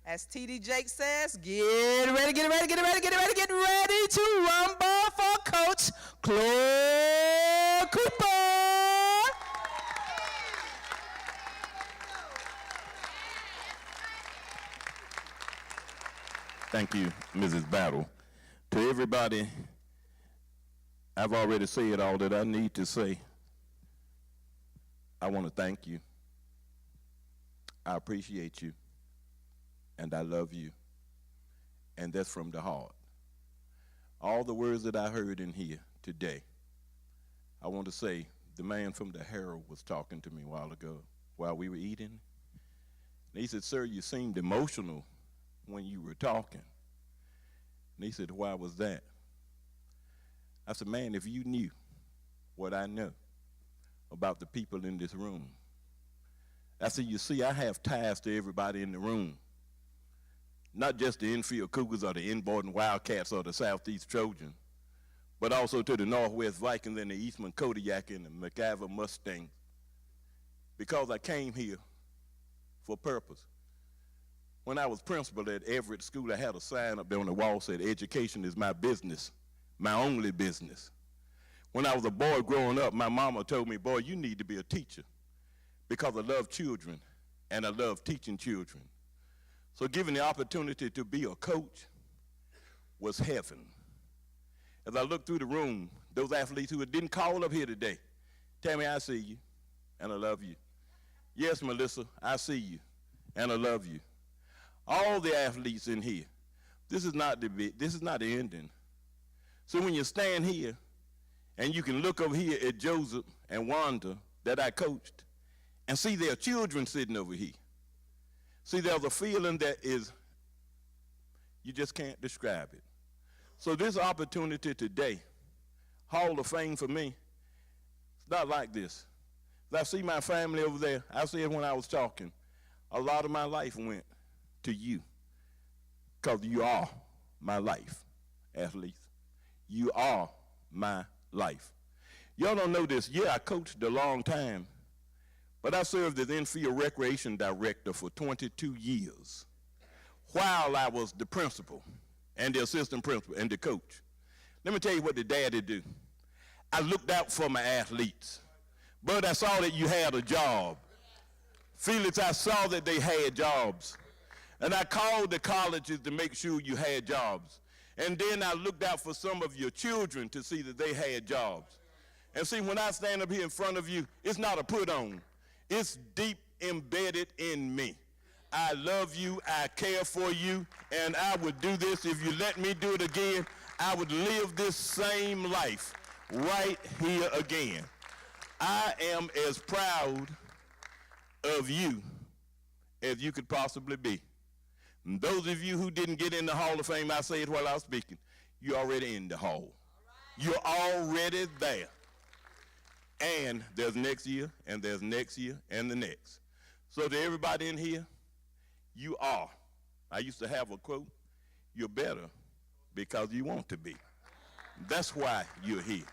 As TD Jake says, get ready, get ready, get ready, get ready, get ready to rumble for Coach Claude Cooper. Thank you, Mrs. Battle. To everybody, I've already said all that I need to say. I want to thank you. I appreciate you. And I love you. And that's from the heart. All the words that I heard in here today, I want to say, the man from the Herald was talking to me a while ago while we were eating. And he said, sir, you seemed emotional when you were talking. And he said, why was that? I said, man, if you knew what I know about the people in this room. I said, you see, I have ties to everybody in the room. Not just the infield Cougars or the Inboard Wildcats or the Southeast Trojans, but also to the Northwest Vikings and the Eastman Kodiak and the McIver Mustangs. Because I came here for purpose. When I was principal at Everett School, I had a sign up there on the wall that said, education is my business, my only business. When I was a boy growing up, my mama told me, boy, you need to be a teacher because I love children and I love teaching children. So given the opportunity to be a coach was heaven. As I looked through the room, those athletes who didn't call up here today, Tammy, I see you and I love you. Yes, Melissa, I see you and I love you. All the athletes in here, this is not the ending. So when you stand here and you can look over here at Joseph and Wanda that I coached and see their children sitting over here. See, there's a feeling that is, you just can't describe it. So this opportunity today, Hall of Fame for me, it's not like this. As I see my family over there, I said when I was talking, a lot of my life went to you because you are my life, athletes. You are my life. Y'all don't know this. Yeah, I coached a long time, but I served as infield recreation director for 22 years while I was the principal and the assistant principal and the coach. Let me tell you what the daddy do. I looked out for my athletes. Bud, I saw that you had a job. Felix, I saw that they had jobs. And I called the colleges to make sure you had jobs. And then I looked out for some of your children to see that they had jobs. And see, when I stand up here in front of you, it's not a put on. It's deep embedded in me. I love you, I care for you, and I would do this. If you let me do it again, I would live this same life right here again. I am as proud of you as you could possibly be. And those of you who didn't get in the Hall of Fame, I say it while I was speaking, you're already in the hall. You're already there. And there's next year, and there's next year, and the next. So to everybody in here, you are. I used to have a quote, you're better because you want to be. That's why you're here.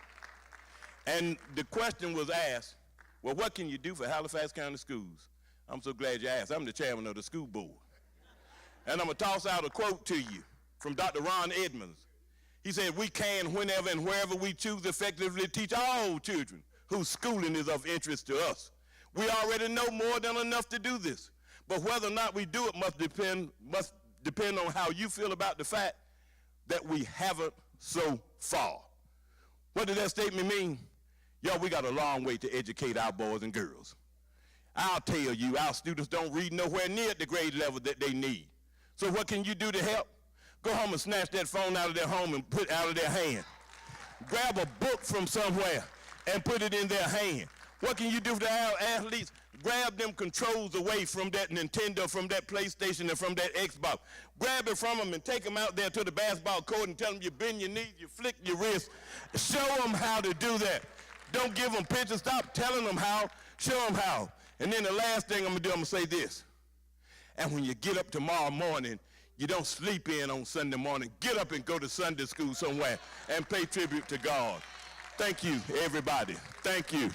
And the question was asked, well, what can you do for Halifax County Schools? I'm so glad you asked. I'm the chairman of the school board. And I'm going to toss out a quote to you from Dr. Ron Edmonds. He said, we can, whenever and wherever we choose, effectively teach all children whose schooling is of interest to us. We already know more than enough to do this. But whether or not we do it must depend on how you feel about the fact that we haven't so far. What does that statement mean? Y'all, we got a long way to educate our boys and girls. I'll tell you, our students don't read nowhere near at the grade level that they need. So what can you do to help? Go home and snatch that phone out of their home and put it out of their hand. Grab a book from somewhere and put it in their hand. What can you do for our athletes? Grab them controls away from that Nintendo, from that PlayStation, and from that Xbox. Grab it from them and take them out there to the basketball court and tell them you bend your knees, you flick your wrist. Show them how to do that. Don't give them pictures. Stop telling them how. Show them how. And then the last thing I'm going to do, I'm going to say this. And when you get up tomorrow morning, you don't sleep in on Sunday morning. Get up and go to Sunday school somewhere and pay tribute to God. Thank you, everybody. Thank you.